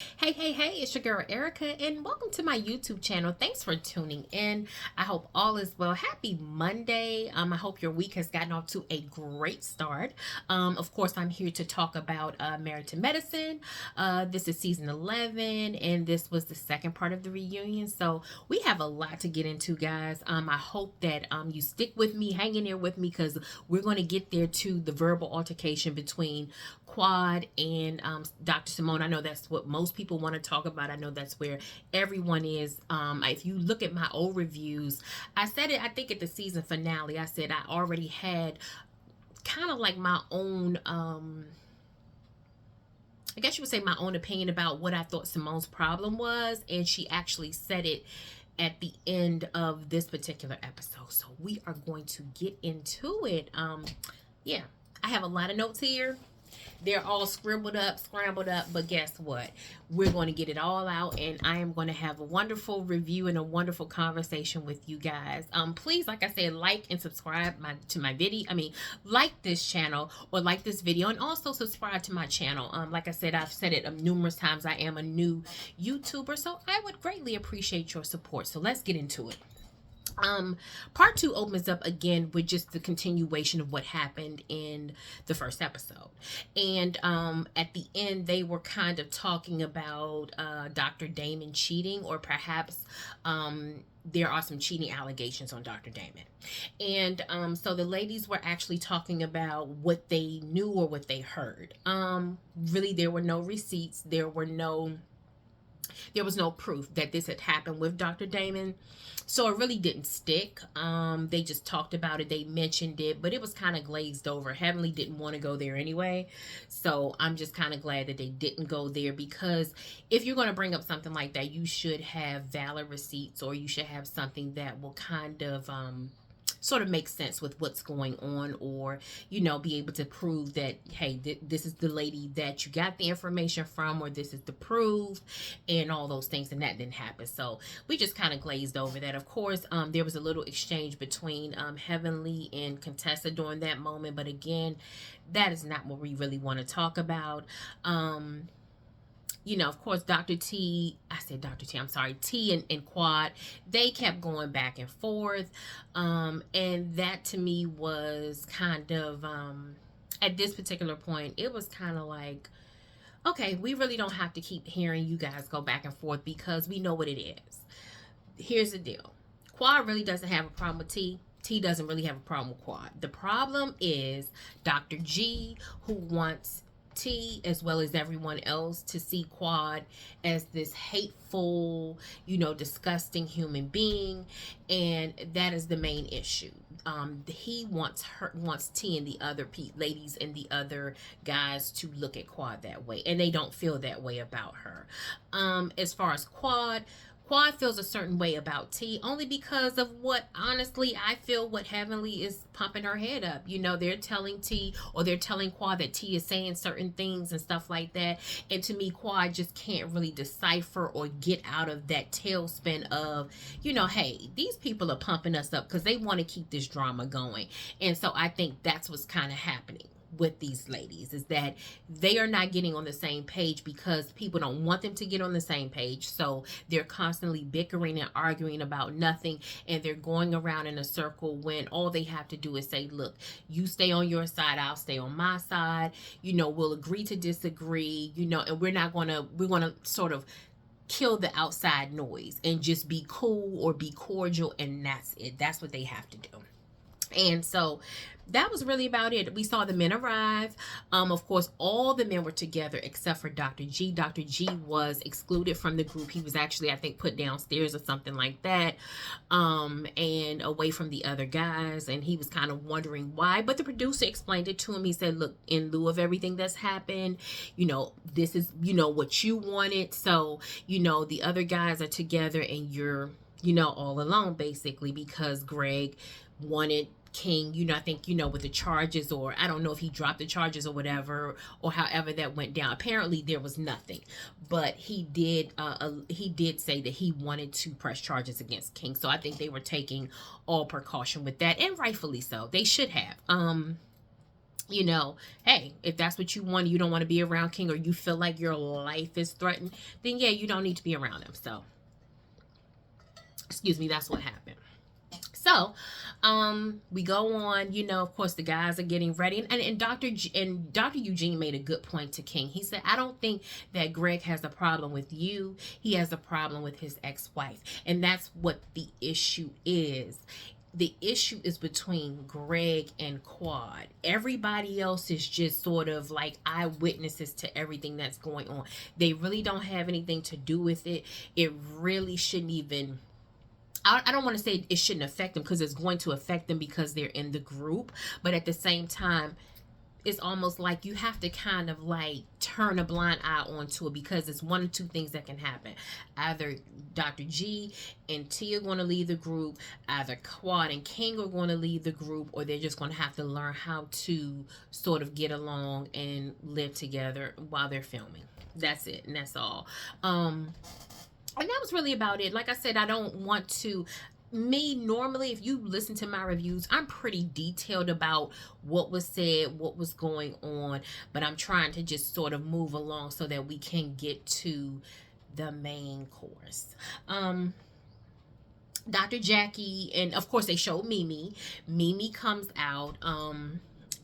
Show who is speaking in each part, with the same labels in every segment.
Speaker 1: Hey, it's your girl Erica, and welcome to my YouTube channel. Thanks for tuning in. I hope all is well. Happy Monday. I hope your week has gotten off to a great start. Of course, I'm here to talk about Married to Medicine. This is season 11, and this was the second part of the reunion. So we have a lot to get into, guys. I hope that you stick with me, hang in there with me, because we're going to get there to the verbal altercation between Quad and Dr. Simone. I know that's what most people want to talk about. I know that's where everyone is. If you look at my old reviews, I said it, I think at the season finale, I said I already had kind of like my own, I guess you would say my own opinion about what I thought Simone's problem was. And she actually said it at the end of this particular episode. So we are going to get into it. Yeah, I have a lot of notes here. They're all scribbled up, scrambled up, but guess what? We're going to get it all out, and I am going to have a wonderful review and a wonderful conversation with you guys. Please, like I said, like and subscribe to my video. Like this channel or like this video, and also subscribe to my channel. Like I said, I've said it numerous times. I am a new YouTuber, so I would greatly appreciate your support. So let's get into it. Part two opens up again with just the continuation of what happened in the first episode. And at the end, they were kind of talking about Dr. Damon cheating, or perhaps there are some cheating allegations on Dr. Damon. And so the ladies were actually talking about what they knew or what they heard. Really, there were no receipts. There was no proof that this had happened with Dr. Damon. So it really didn't stick. They just talked about it. They mentioned it, but it was kind of glazed over. Heavenly didn't want to go there anyway. So I'm just kind of glad that they didn't go there, because if you're going to bring up something like that, you should have valid receipts, or you should have something that will kind of sort of make sense with what's going on, or be able to prove that, hey, this is the lady that you got the information from, or this is the proof, and all those things. And that didn't happen, so we just kind of glazed over that. Of course, there was a little exchange between Heavenly and Contessa during that moment, but again, that is not what we really want to talk about. Of course, I'm sorry, T and Quad, they kept going back and forth. And that to me was kind of, at this particular point, it was kind of like, okay, we really don't have to keep hearing you guys go back and forth, because we know what it is. Here's the deal. Quad really doesn't have a problem with T. T doesn't really have a problem with Quad. The problem is Dr. G, who wants T, as well as everyone else, to see Quad as this hateful, disgusting human being, and that is the main issue. He wants T and the other ladies and the other guys to look at Quad that way, and they don't feel that way about her. As far as Quad feels a certain way about T, only because of what, honestly, I feel what Heavenly is pumping her head up. They're telling T, or they're telling Quad, that T is saying certain things and stuff like that. And to me, Quad just can't really decipher or get out of that tailspin of, hey, these people are pumping us up because they want to keep this drama going. And so I think that's what's kind of happening with these ladies, is that they are not getting on the same page, because people don't want them to get on the same page. So they're constantly bickering and arguing about nothing, and they're going around in a circle, when all they have to do is say, look, you stay on your side, I'll stay on my side, we'll agree to disagree, and we're going to sort of kill the outside noise and just be cool or be cordial, and that's it. That's what they have to do. And so that was really about it. We saw the men arrive. Of course, all the men were together except for Dr. G. Dr. G was excluded from the group. He was actually, I think, put downstairs or something like that, and away from the other guys. And he was kind of wondering why. But the producer explained it to him. He said, look, in lieu of everything that's happened, this is, what you wanted. So, the other guys are together, and you're, all alone, basically, because Greg wanted King, I think, with the charges, or I don't know if he dropped the charges or whatever, or however that went down. Apparently there was nothing, but he did say that he wanted to press charges against King. So I think they were taking all precaution with that, and rightfully so. They should have. you know, hey, if that's what you want, you don't want to be around King, or you feel like your life is threatened, then yeah, you don't need to be around him. So, excuse me, that's what happened. So, we go on. You know, of course, the guys are getting ready, and Dr. Eugene made a good point to King. He said, "I don't think that Greg has a problem with you. He has a problem with his ex-wife, and that's what the issue is." The issue is between Greg and Quad. Everybody else is just sort of like eyewitnesses to everything that's going on. They really don't have anything to do with it. It really shouldn't even, I don't want to say it shouldn't affect them, because it's going to affect them because they're in the group. But at the same time, it's almost like you have to kind of like turn a blind eye onto it, because it's one or two things that can happen. Either Dr. G and T are going to leave the group, either Quad and King are going to leave the group, or they're just going to have to learn how to sort of get along and live together while they're filming. That's it, and that's all. And that was really about it. Like I said, I don't want to, me normally, if you listen to my reviews, I'm pretty detailed about what was said, what was going on, but I'm trying to just sort of move along so that we can get to the main course. Dr. Jackie, and of course they showed Mimi. Mimi comes out.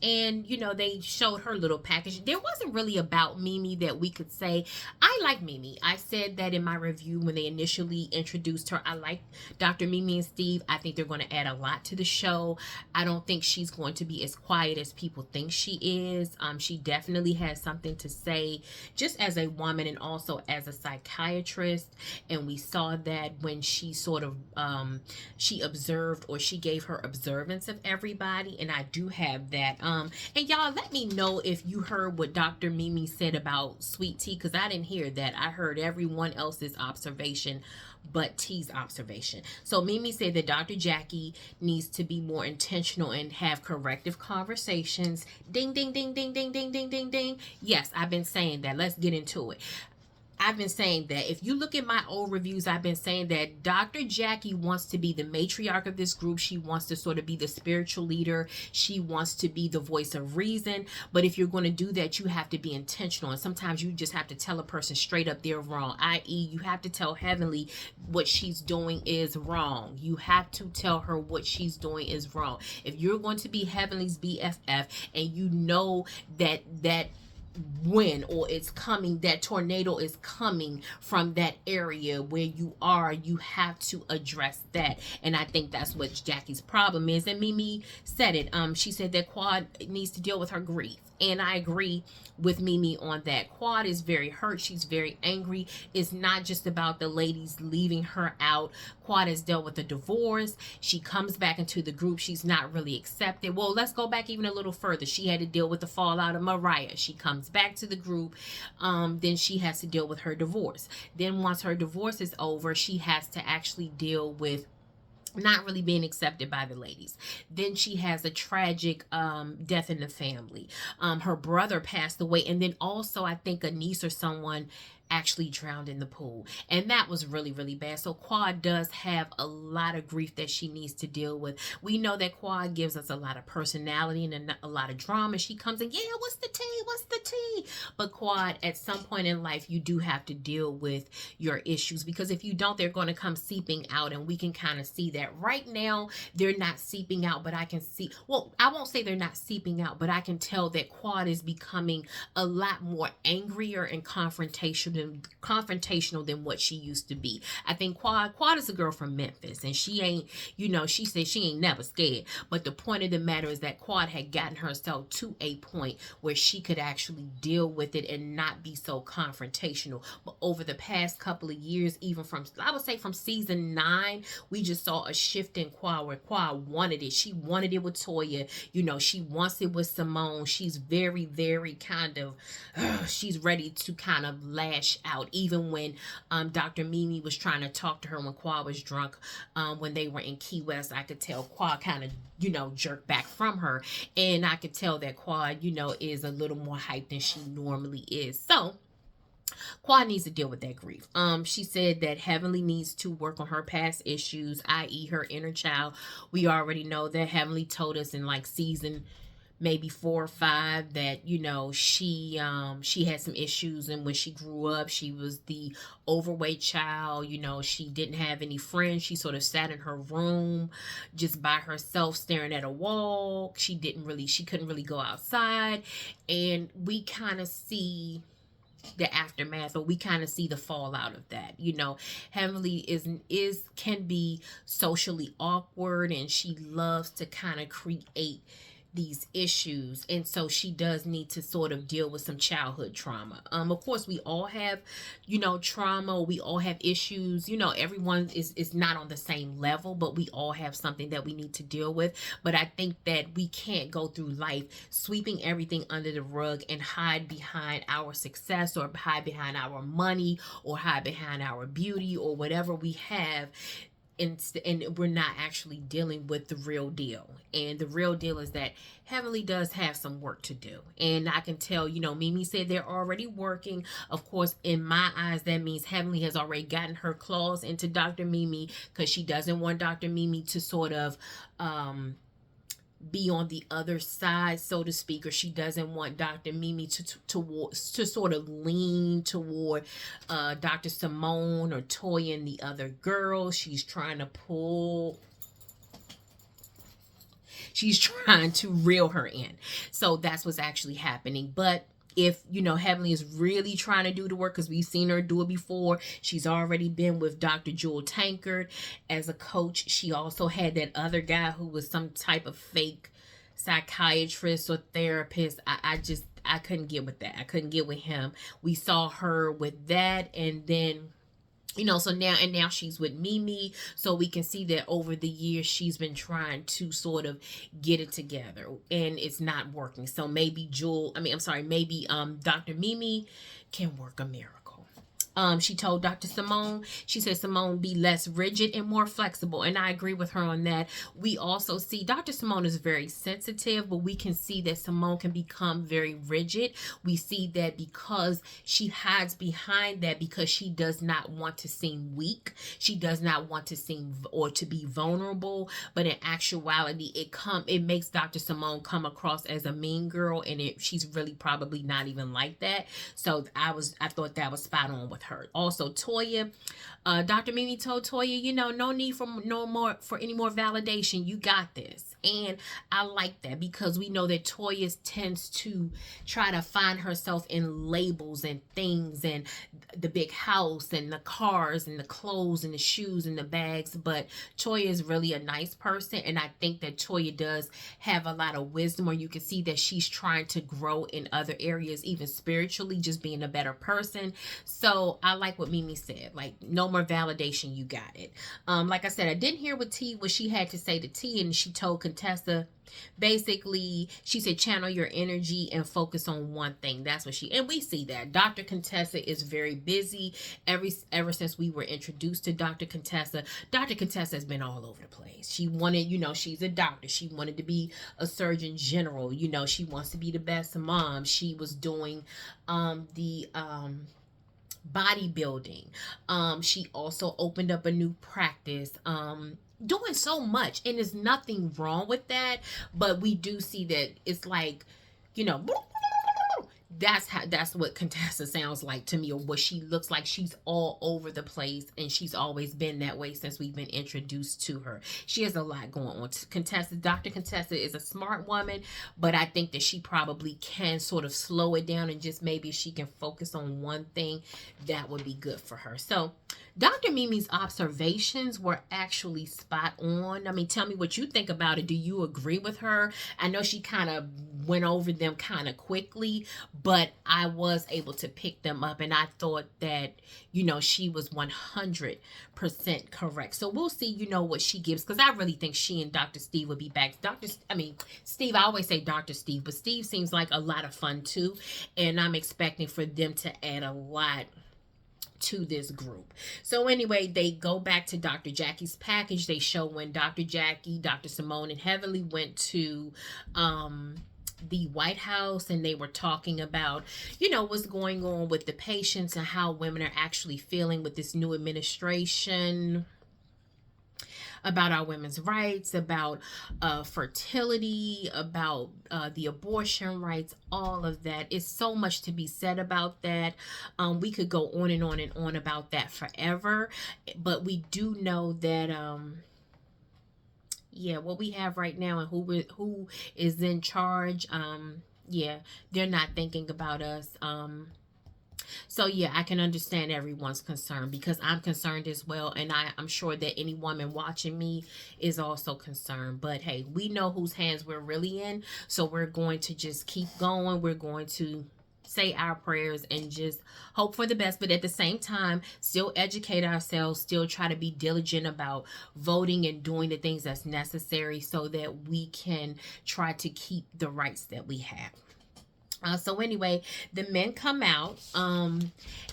Speaker 1: And you know, they showed her little package. There wasn't really about Mimi that we could say. I like Mimi. I said that in my review when they initially introduced her. I like Dr. Mimi and Steve. I think they're going to add a lot to the show. I don't think she's going to be as quiet as people think she is. She definitely has something to say, just as a woman and also as a psychiatrist. And we saw that when she sort of she observed, or she gave her observance of everybody. And I do have that. And y'all, let me know if you heard what Dr. Mimi said about Sweet Tea, because I didn't hear that. I heard everyone else's observation but T's observation. So Mimi said that Dr. Jackie needs to be more intentional and have corrective conversations. Ding, ding, ding, ding, ding, ding, ding, ding, ding. Yes, I've been saying that. Let's get into it. I've been saying that. If you look at my old reviews, I've been saying that Dr. Jackie wants to be the matriarch of this group. She wants to sort of be the spiritual leader. She wants to be the voice of reason. But if you're going to do that, you have to be intentional. And sometimes you just have to tell a person straight up they're wrong. I.e., you have to tell Heavenly what she's doing is wrong. You have to tell her what she's doing is wrong. If you're going to be Heavenly's BFF, and you know that when, or it's coming, that tornado is coming from that area where you are, you have to address that. And I think that's what Jackie's problem is. And Mimi said it. She said that Quad needs to deal with her grief, and I agree with Mimi on that. Quad is very hurt. She's very angry. It's not just about the ladies leaving her out. Quad has dealt with a divorce. She comes back into the group. She's not really accepted. Well, let's go back even a little further. She had to deal with the fallout of Mariah. She comes back to the group. Then she has to deal with her divorce. Then once her divorce is over, she has to actually deal with not really being accepted by the ladies. Then she has a tragic death in the family. Her brother passed away, and then also I think a niece or someone actually drowned in the pool, and that was really, really bad. So Quad does have a lot of grief that she needs to deal with. We know that Quad gives us a lot of personality and a lot of drama. She comes in, yeah, what's the tea, what's the tea? But Quad, at some point in life, you do have to deal with your issues, because if you don't, they're going to come seeping out. And we can kind of see that right now. They're not seeping out, but I can see, well, I won't say they're not seeping out, but I can tell that Quad is becoming a lot more angrier and confrontational than what she used to be. I think Quad is a girl from Memphis, and she ain't, you know, she said she ain't never scared. But the point of the matter is that Quad had gotten herself to a point where she could actually deal with it and not be so confrontational. But over the past couple of years, even from, I would say from season 9, we just saw a shift in Quad, where Quad wanted it. She wanted it with Toya. You know, she wants it with Simone. She's very, very kind of, she's ready to kind of lash out. Even when Dr. Mimi was trying to talk to her when Quad was drunk, when they were in Key West, I could tell Quad kind of, you know, jerked back from her. And I could tell that Quad, you know, is a little more hyped than she normally is. So Quad needs to deal with that grief. She said that Heavenly needs to work on her past issues, i.e. her inner child. We already know that Heavenly told us in like season maybe 4 or 5 that she had some issues, and when she grew up she was the overweight child. She didn't have any friends. She sort of sat in her room just by herself staring at a wall. She couldn't really go outside, and we kind of see the aftermath, or we kind of see the fallout of that. Heavenly is can be socially awkward, and she loves to kind of create these issues, and so she does need to sort of deal with some childhood trauma. Of course we all have trauma, we all have issues. Everyone is not on the same level, but we all have something that we need to deal with. But I think that we can't go through life sweeping everything under the rug and hide behind our success, or hide behind our money, or hide behind our beauty, or whatever we have, and we're not actually dealing with the real deal. And the real deal is that Heavenly does have some work to do. And I can tell, Mimi said they're already working. Of course, in my eyes, that means Heavenly has already gotten her claws into Dr. Mimi, because she doesn't want Dr. Mimi to sort of be on the other side, so to speak, or she doesn't want Dr. Mimi to sort of lean toward Dr. Simone or Toya and the other girls. She's trying to reel her in. So that's what's actually happening. But if Heavenly is really trying to do the work, because we've seen her do it before. She's already been with Dr. Jewel Tankard as a coach. She also had that other guy who was some type of fake psychiatrist or therapist. I couldn't get with that. I couldn't get with him. We saw her with that, and then so now she's with Mimi. So we can see that over the years she's been trying to sort of get it together, and it's not working. So maybe Dr. Mimi can work a miracle. She told Dr. Simone, she said, Simone, be less rigid and more flexible. And I agree with her on that. We also see Dr. Simone is very sensitive, but we can see that Simone can become very rigid. We see that because she hides behind that, because she does not want to seem weak. She does not want to seem or to be vulnerable. But in actuality, it makes Dr. Simone come across as a mean girl, and she's really probably not even like that. So I thought that was spot on with her. Also, Toya, Dr. Mimi told Toya, no need for any more validation. You got this. And I like that, because we know that Toya tends to try to find herself in labels and things, and the big house and the cars and the clothes and the shoes and the bags. But Toya is really a nice person, and I think that Toya does have a lot of wisdom, or you can see that she's trying to grow in other areas, even spiritually, just being a better person. So I like what Mimi said, like, no more validation, you got it. Like I said, I didn't hear what she had to say to T, and she told Contessa, basically, she said, channel your energy and focus on one thing. That's what and we see that Dr. Contessa is very busy. Ever since we were introduced to Dr. Contessa has been all over the place. She wanted, she's a doctor. She wanted to be a surgeon general. She wants to be the best mom. She was doing the bodybuilding. She also opened up a new practice. Doing so much, and there's nothing wrong with that, but we do see that it's like, that's what Contessa sounds like to me, or what she looks like. She's all over the place, and she's always been that way since we've been introduced to her. She has a lot going on. Dr. Contessa is a smart woman, but I think that she probably can sort of slow it down, and just maybe she can focus on one thing, that would be good for her. So Dr. Mimi's observations were actually spot on. I mean, tell me what you think about it. Do you agree with her? I know she kind of went over them kind of quickly, but I was able to pick them up, and I thought that, she was 100% correct. So we'll see, what she gives, because I really think she and Dr. Steve will be back. Steve, I always say Dr. Steve, but Steve seems like a lot of fun too, and I'm expecting for them to add a lot to this group. So anyway, they go back to Dr. Jackie's package. They show when Dr. Jackie, Dr. Simone, and Heavenly went to the White House, and they were talking about, what's going on with the patients and how women are actually feeling with this new administration. about our women's rights, about fertility, about the abortion rights, all of that. It's so much to be said about that. We could go on and on and on about that forever, but we do know that yeah, what we have right now and who is in charge, yeah, they're not thinking about us. So yeah, I can understand everyone's concern, because I'm concerned as well, and I'm sure that any woman watching me is also concerned. But hey, we know whose hands we're really in, so we're going to just keep going. We're going to say our prayers and just hope for the best, but at the same time still educate ourselves, still try to be diligent about voting and doing the things that's necessary so that we can try to keep the rights that we have. So anyway, the men come out, and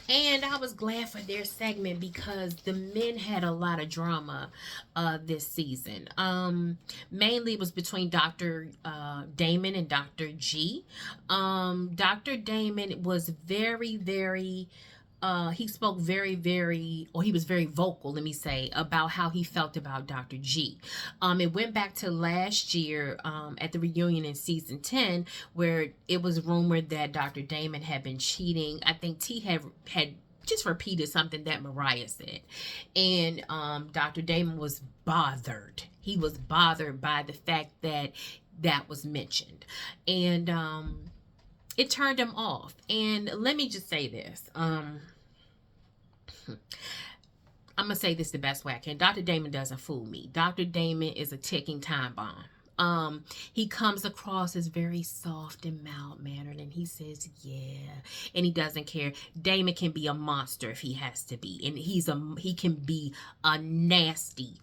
Speaker 1: I was glad for their segment because the men had a lot of drama this season. Mainly it was between Dr. Damon and Dr. G. Dr. Damon was very he spoke he was very vocal, let me say, about how he felt about Dr. G. It went back to last year at the reunion in season 10, where it was rumored that Dr. Damon had been cheating. I think T had just repeated something that Mariah said. And Dr. Damon was bothered. He was bothered by the fact that that was mentioned. And it turned him off. And let me just say this. I'm going to say this the best way I can. Dr. Damon doesn't fool me. Dr. Damon is a ticking time bomb. He comes across as very soft and mild-mannered, and he says, yeah, and he doesn't care. Damon can be a monster if he has to be, and he can be a nasty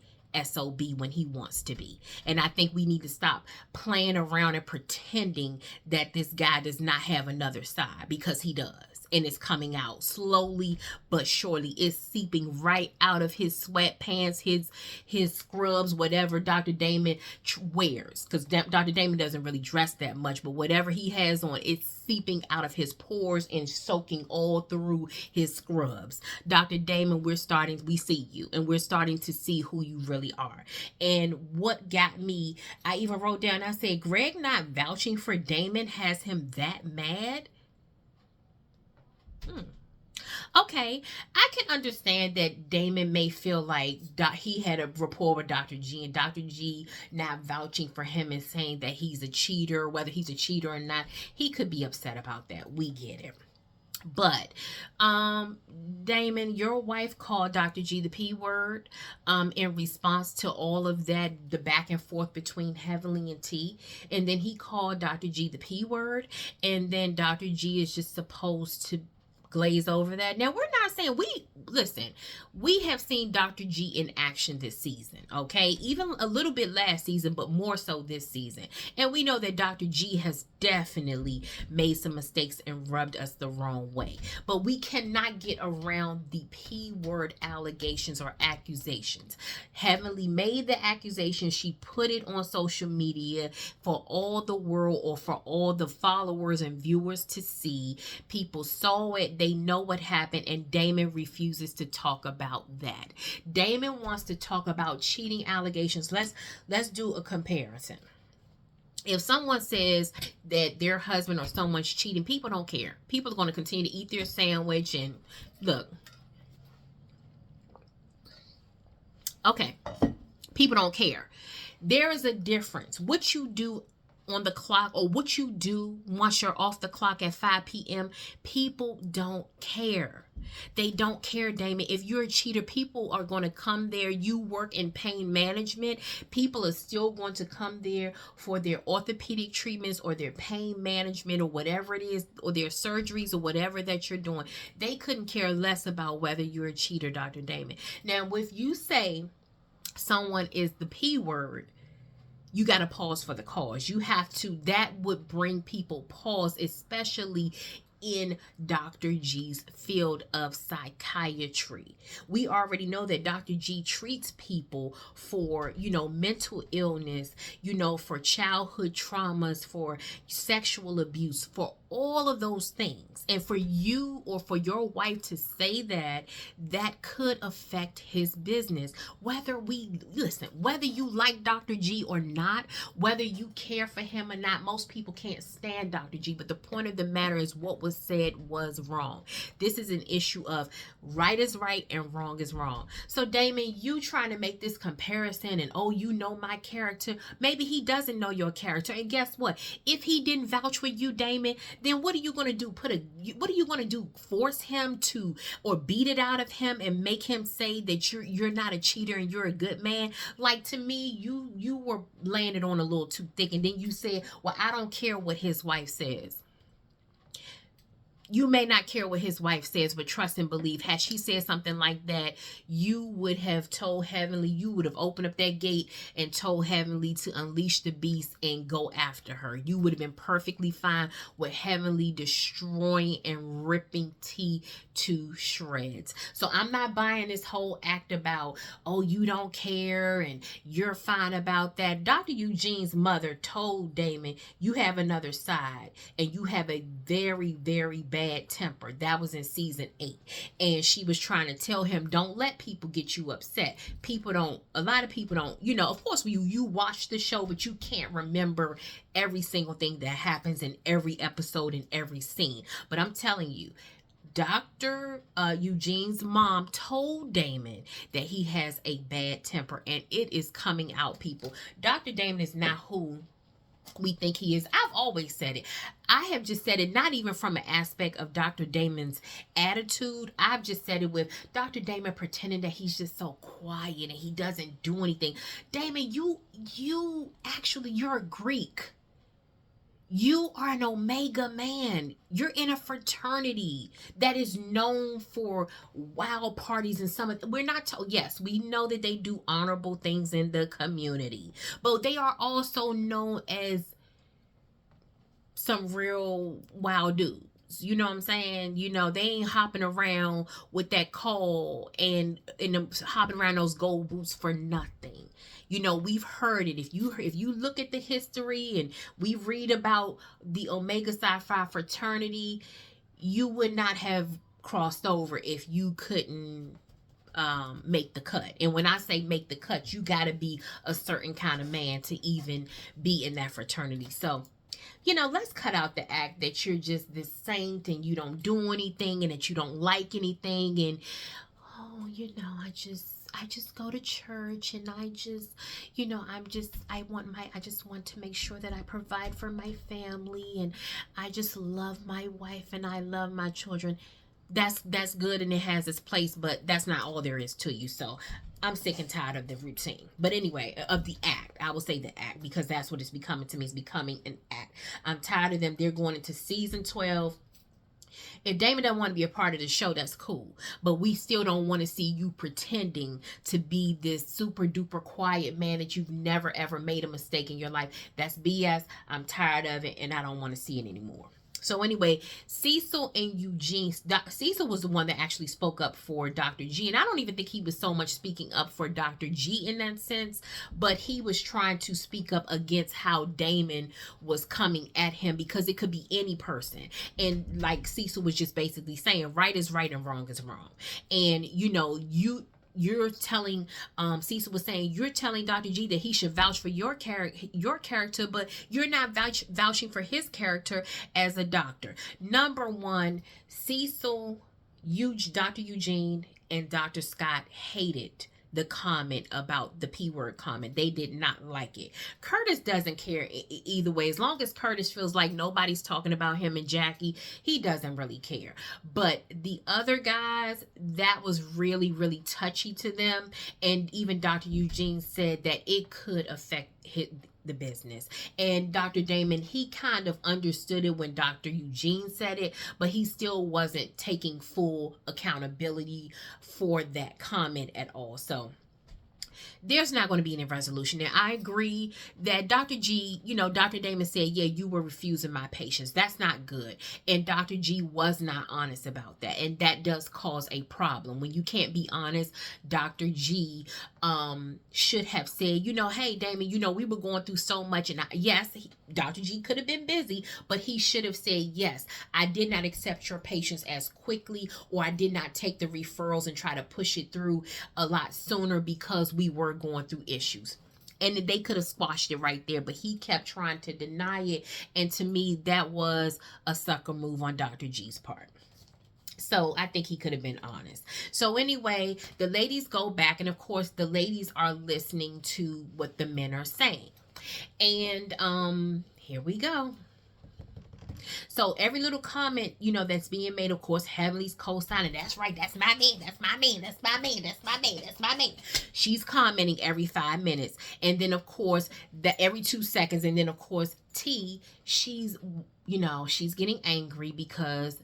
Speaker 1: SOB when he wants to be. And I think we need to stop playing around and pretending that this guy does not have another side, because he does. And it's coming out slowly but surely. It's seeping right out of his sweatpants, his scrubs, whatever Dr. Damon wears. Because Dr. Damon doesn't really dress that much, but whatever he has on, it's seeping out of his pores and soaking all through his scrubs. Dr. Damon, we see you, and we're starting to see who you really are. And what got me, I even wrote down, I said, Greg not vouching for Damon has him that mad? Okay, I can understand that Damon may feel like he had a rapport with Dr. G, and Dr. G not vouching for him and saying that he's a cheater, whether he's a cheater or not. He could be upset about that. We get it. But Damon, your wife called Dr. G the P word in response to all of that, the back and forth between Heavenly and T. And then he called Dr. G the P word, and then Dr. G is just supposed to glaze over that. Now, we're not saying we have seen Dr. G in action this season, okay? Even a little bit last season, but more so this season. And we know that Dr. G has definitely made some mistakes and rubbed us the wrong way. But we cannot get around the P word allegations or accusations. Heavenly made the accusation. She put it on social media for all the world, or for all the followers and viewers to see. People saw it. They know what happened, and Damon refuses to talk about that. Damon wants to talk about cheating allegations. Let's do a comparison. If someone says that their husband or someone's cheating, people don't care. People are going to continue to eat their sandwich and look. Okay. People don't care. There is a difference. What you do on the clock, or what you do once you're off the clock at 5 p.m., people don't care. They don't care, Damon. If you're a cheater, people are going to come there. You work in pain management. People are still going to come there for their orthopedic treatments or their pain management or whatever it is, or their surgeries or whatever that you're doing. They couldn't care less about whether you're a cheater, Dr. Damon. Now, if you say someone is the P word, you got to pause for the cause. You have to, that would bring people pause, especially in Dr. G's field of psychiatry. We already know that Dr. G treats people for, mental illness, for childhood traumas, for sexual abuse, for all of those things. And for you or for your wife to say that, that could affect his business. Whether you like Dr. G or not, whether you care for him or not, most people can't stand Dr. G. But the point of the matter is what was said was wrong. This is an issue of right is right and wrong is wrong. So Damon, you trying to make this comparison and, oh, you know my character. Maybe he doesn't know your character. And guess what? If he didn't vouch for you, Damon, then what are you going to do? What are you going to do? Force him to, or beat it out of him and make him say that you're not a cheater and you're a good man? Like, to me, you were laying it on a little too thick. And then you said, well, I don't care what his wife says. You may not care what his wife says, but trust and believe, had she said something like that, you would have told Heavenly, you would have opened up that gate and told Heavenly to unleash the beast and go after her. You would have been perfectly fine with Heavenly destroying and ripping T to shreds. So I'm not buying this whole act about, oh, you don't care and you're fine about that. Dr. Eugene's mother told Damon, you have another side and you have a very, very bad temper. That was in season 8. And she was trying to tell him, don't let people get you upset. A lot of people don't, of course you watch the show, but you can't remember every single thing that happens in every episode and every scene. But I'm telling you, Dr. Eugene's mom told Damon that he has a bad temper, and it is coming out, people. Dr. Damon is not who we think he is. I've always said it. I have just said it not even from an aspect of Dr. Damon's attitude. I've just said it with Dr. Damon pretending that he's just so quiet and he doesn't do anything. Damon, you're a Greek. You are an Omega man. You're in a fraternity that is known for wild parties and some of we're not told. Yes, we know that they do honorable things in the community, but they are also known as some real wild dudes. You know what I'm saying? They ain't hopping around with that coal and hopping around those gold boots for nothing. We've heard it. If you look at the history and we read about the Omega Psi Phi fraternity, you would not have crossed over if you couldn't make the cut. And when I say make the cut, you got to be a certain kind of man to even be in that fraternity. So, let's cut out the act that you're just this saint and you don't do anything and that you don't like anything and, oh, I just go to church and I just want to make sure that I provide for my family and I just love my wife and I love my children. That's good and it has its place, but that's not all there is to you. So I'm sick and tired of the routine. But anyway, of the act. I will say the act because that's what it's becoming to me. It's becoming an act. I'm tired of them. They're going into season 12. If Damon doesn't want to be a part of the show, that's cool. But we still don't want to see you pretending to be this super duper quiet man that you've never ever made a mistake in your life. That's BS. I'm tired of it and I don't want to see it anymore. So anyway, Cecil and Eugene, Cecil was the one that actually spoke up for Dr. G. And I don't even think he was so much speaking up for Dr. G in that sense, but he was trying to speak up against how Damon was coming at him because it could be any person. And like Cecil was just basically saying, right is right and wrong is wrong. And you're telling Cecil was saying you're telling Dr. G that he should vouch for your character, but you're not vouching for his character as a doctor. Number one, Cecil, Dr. Eugene, and Dr. Scott hated the comment about the P word comment. They did not like it. Curtis doesn't care either way. As long as Curtis feels like nobody's talking about him and Jackie, he doesn't really care. But the other guys, that was really, really touchy to them. And even Dr. Eugene said that it could affect the business. And Dr. Damon, he kind of understood it when Dr. Eugene said it, but he still wasn't taking full accountability for that comment at all. So there's not going to be any resolution. And I agree that Dr. G, Dr. Damon said, yeah, you were refusing my patients. That's not good. And Dr. G was not honest about that. And that does cause a problem. When you can't be honest, Dr. G should have said, hey, Damon, we were going through so much. And yes, Dr. G could have been busy, but he should have said, yes, I did not accept your patients as quickly, or I did not take the referrals and try to push it through a lot sooner because we were going through issues. And they could have squashed it right there, but he kept trying to deny it. And to me, that was a sucker move on Dr. G's part. So I think he could have been honest. So anyway, the ladies go back, and of course the ladies are listening to what the men are saying. And here we go. So every little comment, that's being made, of course, Heavenly's co-signing. That's right, that's my man, that's my man, that's my man, that's my man, that's my man. She's commenting every 5 minutes. And then, of course, every 2 seconds. And then, of course, T, she's getting angry because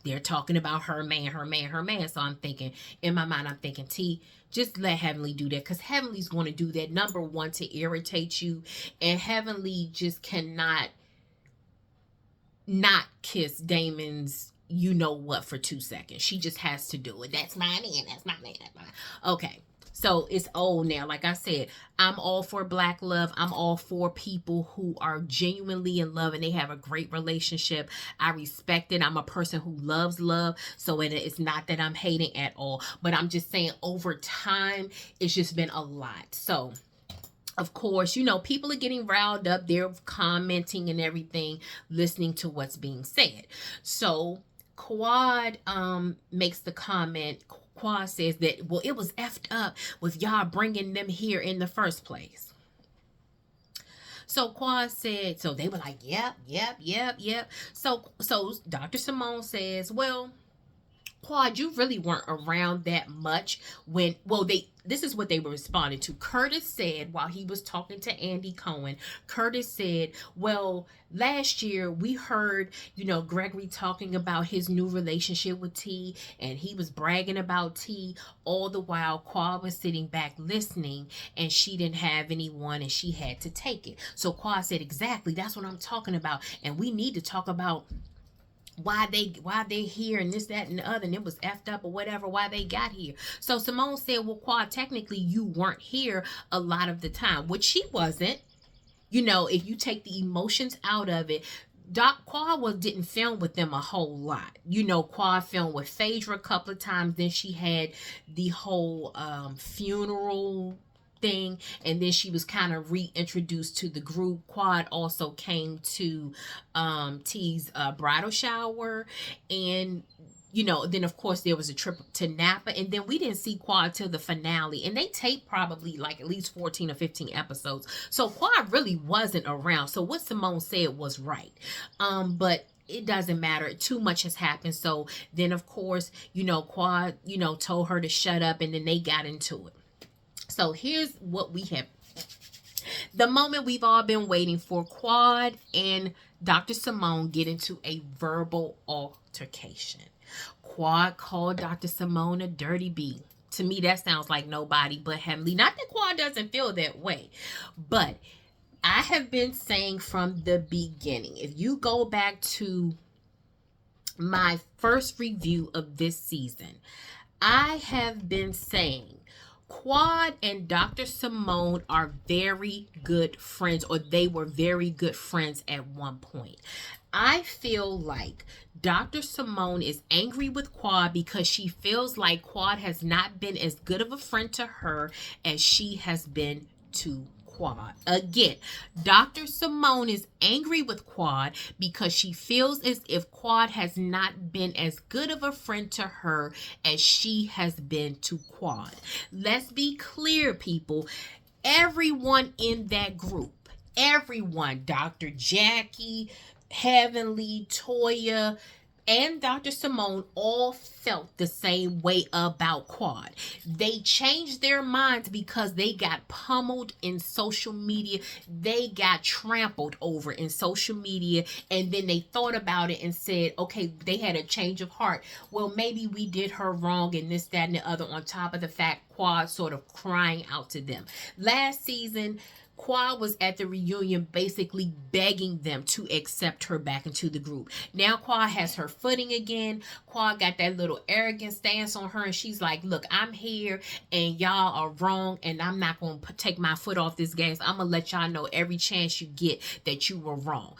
Speaker 1: they're talking about her man, her man, her man. So I'm thinking, in my mind, I'm thinking, T, just let Heavenly do that, because Heavenly's going to do that, number one, to irritate you. And Heavenly just cannot not kiss Damon's what for 2 seconds. She just has to do it. That's my man, that's my man, that's my man. Okay. So it's old now. Like I said, I'm all for Black love. I'm all for people who are genuinely in love and they have a great relationship. I respect it. I'm a person who loves love. So it's not that I'm hating at all. But I'm just saying, over time, it's just been a lot. So, of course, people are getting riled up. They're commenting and everything, listening to what's being said. So Quad makes the comment. Quad says that, well, it was effed up with y'all bringing them here in the first place. So Quad said, so they were like, yep. So Dr. Simone says, well, Quad, you really weren't around that much when, this is what they were responding to. Curtis said, while he was talking to Andy Cohen, Curtis said, well, last year we heard, Gregory talking about his new relationship with T, and he was bragging about T, all the while Quad was sitting back listening, and she didn't have anyone, and she had to take it. So Quad said, exactly, that's what I'm talking about, and we need to talk about why they here and this, that, and the other, and it was effed up or whatever, why they got here. So Simone said, well, Quad, technically you weren't here a lot of the time, which she wasn't. If you take the emotions out of it, Quad didn't film with them a whole lot. Quad filmed with Phaedra a couple of times. Then she had the whole funeral thing, and then she was kind of reintroduced to the group. Quad also came to T's bridal shower, and then of course there was a trip to Napa, and then we didn't see Quad till the finale, and they taped probably like at least 14 or 15 episodes, so Quad really wasn't around. So what Simone said was right, but it doesn't matter. Too much has happened. So then of course Quad told her to shut up, and then they got into it. So here's what we have. The moment we've all been waiting for. Quad and Dr. Simone get into a verbal altercation. Quad called Dr. Simone a dirty bee. To me, that sounds like nobody but Heavenly. Not that Quad doesn't feel that way, but I have been saying from the beginning, if you go back to my first review of this season, I have been saying Quad and Dr. Simone are very good friends, or they were very good friends at one point. I feel like Dr. Simone is angry with Quad because she feels like Quad has not been as good of a friend to her as she has been to Quad. Again, Dr. Simone is angry with Quad because she feels as if Quad has not been as good of a friend to her as she has been to Quad. Let's be clear, people. Everyone in that group, everyone, Dr. Jackie, Heavenly, Toya, and Dr. Simone all felt the same way about Quad. They changed their minds because they got pummeled in social media. They got trampled over in social media, and then they thought about it and said, okay, they had a change of heart. Well, maybe we did her wrong and this, that, and the other, on top of the fact Quad sort of crying out to them. Last season, Quad was at the reunion basically begging them to accept her back into the group. Now Quad has her footing again. Quad got that little arrogant stance on her, and she's like, look, I'm here and y'all are wrong, and I'm not going to take my foot off this gas. I'm going to let y'all know every chance you get that you were wrong.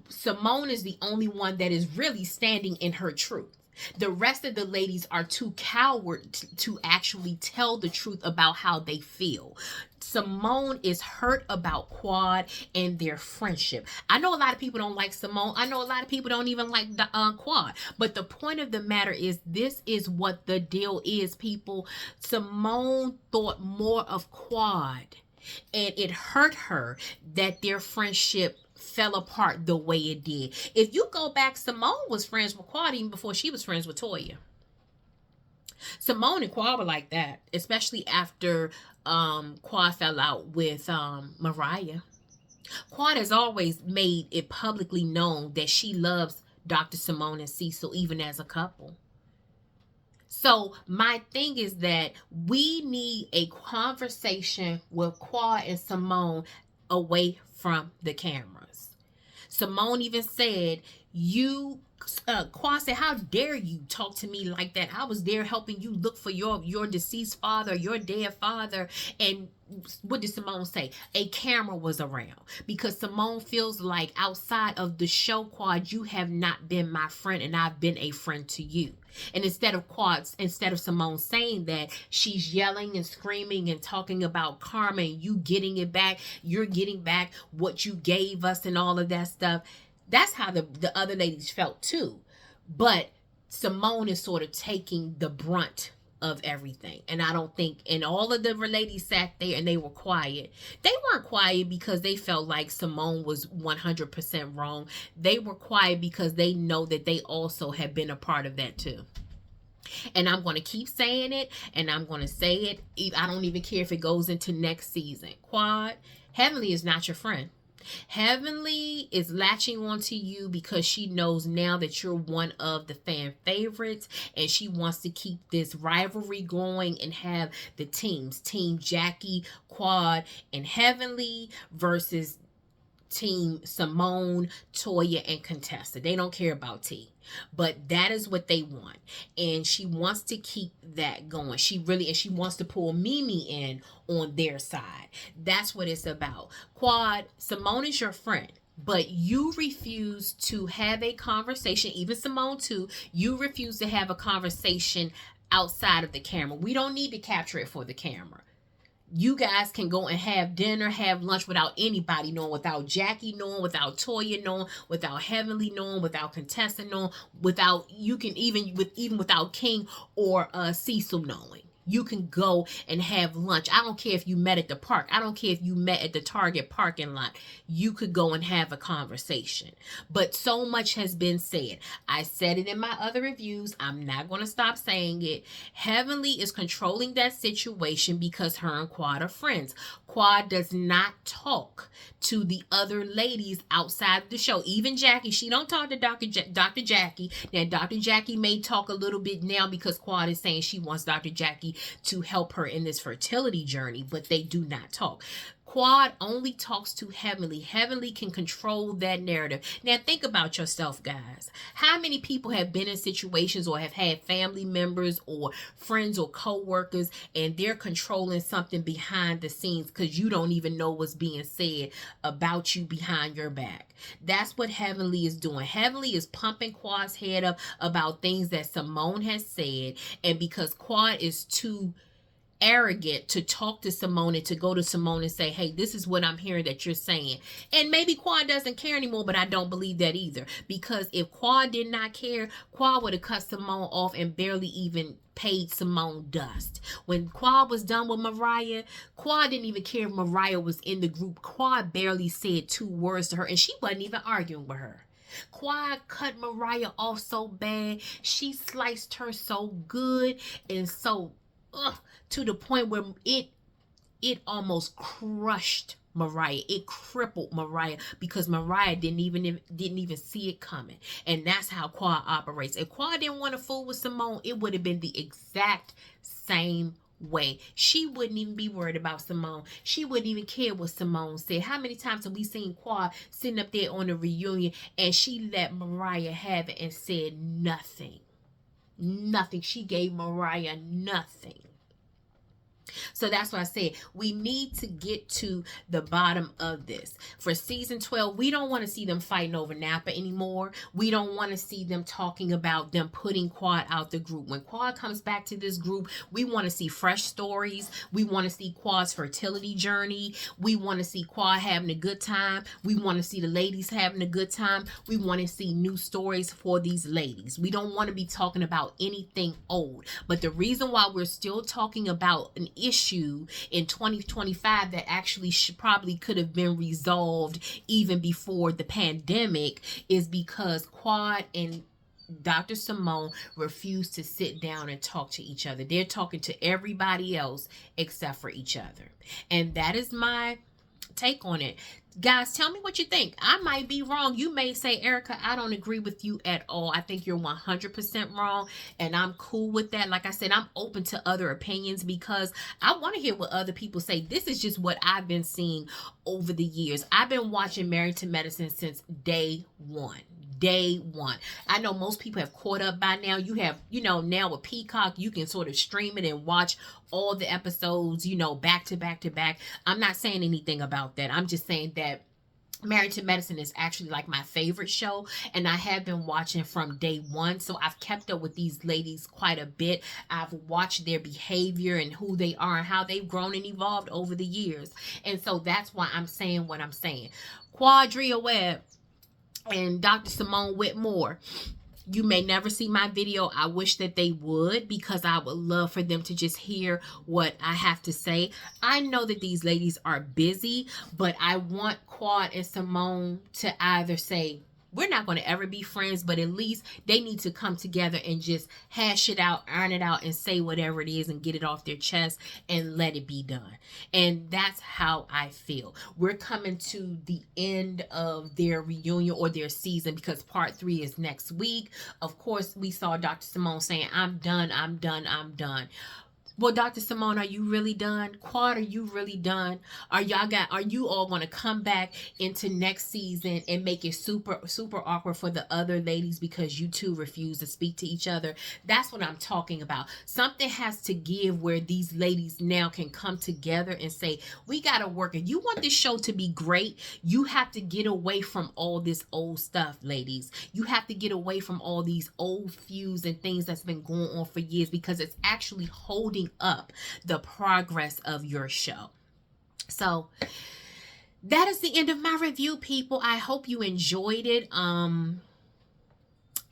Speaker 1: Simone is the only one that is really standing in her truth. The rest of the ladies are too coward to actually tell the truth about how they feel. Simone is hurt about Quad and their friendship. I know a lot of people don't like Simone. I know a lot of people don't even like Quad. But the point of the matter is, this is what the deal is, people. Simone thought more of Quad, and it hurt her that their friendship fell apart the way it did. If you go back, Simone was friends with Quad even before she was friends with Toya. Simone and Quad were like that, especially after Quad fell out with Mariah. Quad has always made it publicly known that she loves Dr. Simone and Cecil, even as a couple. So my thing is that we need a conversation with Quad and Simone away from the cameras. Simone even said, Quad said, how dare you talk to me like that? I was there helping you look for your deceased father, your dead father. And what did Simone say? A camera was around. Because Simone feels like outside of the show, Quad, you have not been my friend, and I've been a friend to you. And instead of Simone saying that, she's yelling and screaming and talking about karma and you getting it back. You're getting back what you gave us and all of that stuff. That's how the other ladies felt too. But Simone is sort of taking the brunt of everything. And I don't think, and all of the ladies sat there and they were quiet. They weren't quiet because they felt like Simone was 100% wrong. They were quiet because they know that they also have been a part of that too. And I'm going to keep saying it, and I'm going to say it. I don't even care if it goes into next season. Quad, Heavenly is not your friend. Heavenly is latching onto you because she knows now that you're one of the fan favorites, and she wants to keep this rivalry going and have the teams, Team Jackie, Quad, and Heavenly versus Team Simone, Toya, and Contessa. They don't care about T, but that is what they want, and she wants to keep that going. She wants to pull Mimi in on their side. That's what it's about. Quad, Simone is your friend, but you refuse to have a conversation. Even Simone too. You refuse to have a conversation outside of the camera. We don't need to capture it for the camera. You guys can go and have dinner, have lunch without anybody knowing, without Jackie knowing, without Toya knowing, without Heavenly knowing, without Contessa knowing, even without King or Cecil knowing. You can go and have lunch. I don't care if you met at the park. I don't care if you met at the Target parking lot. You could go and have a conversation. But so much has been said. I said it in my other reviews. I'm not going to stop saying it. Heavenly is controlling that situation because her and Quad are friends. Quad does not talk to the other ladies outside the show. Even Jackie, she don't talk to Dr. Jackie. Now, Dr. Jackie may talk a little bit now because Quad is saying she wants Dr. Jackie to help her in this fertility journey, but they do not talk. Quad only talks to Heavenly. Heavenly can control that narrative. Now think about yourself, guys. How many people have been in situations or have had family members or friends or co-workers, and they're controlling something behind the scenes because you don't even know what's being said about you behind your back? That's what Heavenly is doing. Heavenly is pumping Quad's head up about things that Simone has said, and because Quad is too arrogant to talk to Simone and to go to Simone and say, hey, this is what I'm hearing that you're saying. And maybe Quad doesn't care anymore, but I don't believe that either. Because if Quad did not care, Quad would have cut Simone off and barely even paid Simone dust. When Quad was done with Mariah, Quad didn't even care if Mariah was in the group. Quad barely said 2 words to her, and she wasn't even arguing with her. Quad cut Mariah off so bad. She sliced her so good and so to the point where it almost crushed Mariah. It crippled Mariah because Mariah didn't even see it coming. And that's how Quad operates. If Quad didn't want to fool with Simone, it would have been the exact same way. She wouldn't even be worried about Simone. She wouldn't even care what Simone said. How many times have we seen Quad sitting up there on the reunion and she let Mariah have it and said nothing? Nothing. She gave Mariah nothing. So that's why I said we need to get to the bottom of this. For season 12, we don't want to see them fighting over Napa anymore. We don't want to see them talking about them putting Quad out the group. When Quad comes back to this group, we want to see fresh stories. We want to see Quad's fertility journey. We want to see Quad having a good time. We want to see the ladies having a good time. We want to see new stories for these ladies. We don't want to be talking about anything old. But the reason why we're still talking about an issue in 2025 that actually probably could have been resolved even before the pandemic is because Quad and Dr. Simone refused to sit down and talk to each other. They're talking to everybody else except for each other. And that is my take on it. Guys, tell me what you think. I might be wrong. You may say, Erica, I don't agree with you at all. I think you're 100% wrong, and I'm cool with that. Like I said, I'm open to other opinions because I want to hear what other people say. This is just what I've been seeing over the years. I've been watching Married to Medicine since day one. Day one. I know most people have caught up by now. You have, now with Peacock, you can sort of stream it and watch all the episodes, back to back to back. I'm not saying anything about that. I'm just saying that Married to Medicine is actually like my favorite show, and I have been watching from day one. So I've kept up with these ladies quite a bit. I've watched their behavior and who they are and how they've grown and evolved over the years. And so that's why I'm saying what I'm saying. Quadria Webb and Dr. Simone Whitmore, you may never see my video. I wish that they would, because I would love for them to just hear what I have to say. I know that these ladies are busy, but I want Quad and Simone to either say, we're not going to ever be friends, but at least they need to come together and just hash it out, iron it out, and say whatever it is and get it off their chest and let it be done. And that's how I feel. We're coming to the end of their reunion or their season because part 3 is next week. Of course, we saw Dr. Simone saying, I'm done, I'm done, I'm done. Well, Dr. Simone, are you really done? Quad, are you really done? Are you all going to come back into next season and make it super, super awkward for the other ladies because you two refuse to speak to each other? That's what I'm talking about. Something has to give where these ladies now can come together and say, we got to work. If you want this show to be great, you have to get away from all this old stuff, ladies. You have to get away from all these old feuds and things that's been going on for years, because it's actually holding up the progress of your show. So that is the end of my review, people. I hope you enjoyed it. I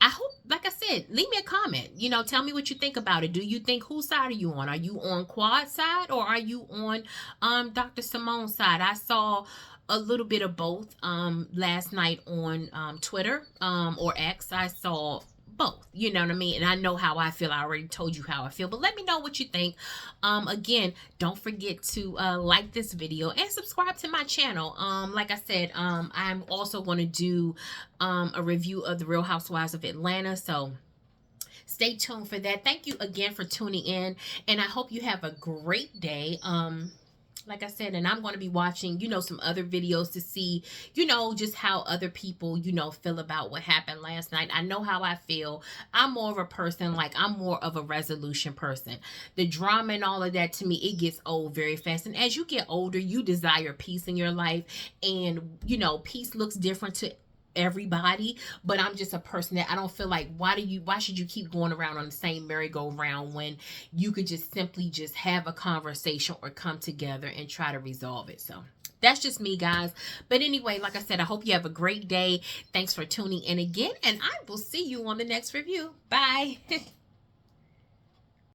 Speaker 1: hope, like I said, leave me a comment. Tell me what you think about it. Do you think, whose side are you on? Are you on Quad's side, or are you on Dr. Simone's side? I saw a little bit of both last night on Twitter or X. I saw both, you know what I mean? And I know how I feel. I already told you how I feel, but let me know what you think. Again, don't forget to like this video and subscribe to my channel. Like I said, I'm also going to do a review of the Real Housewives of Atlanta, so stay tuned for that. Thank you again for tuning in, and I hope you have a great day. Like I said, and I'm going to be watching, some other videos to see, just how other people, feel about what happened last night. I know how I feel. I'm more of a person, I'm more of a resolution person. The drama and all of that, to me, it gets old very fast. And as you get older, you desire peace in your life. And, peace looks different to everybody, but I'm just a person that I don't feel like, why should you keep going around on the same merry-go-round when you could just simply just have a conversation or come together and try to resolve it. So that's just me, guys. But anyway, like I said, I hope you have a great day. Thanks for tuning in again, and I will see you on the next review. Bye.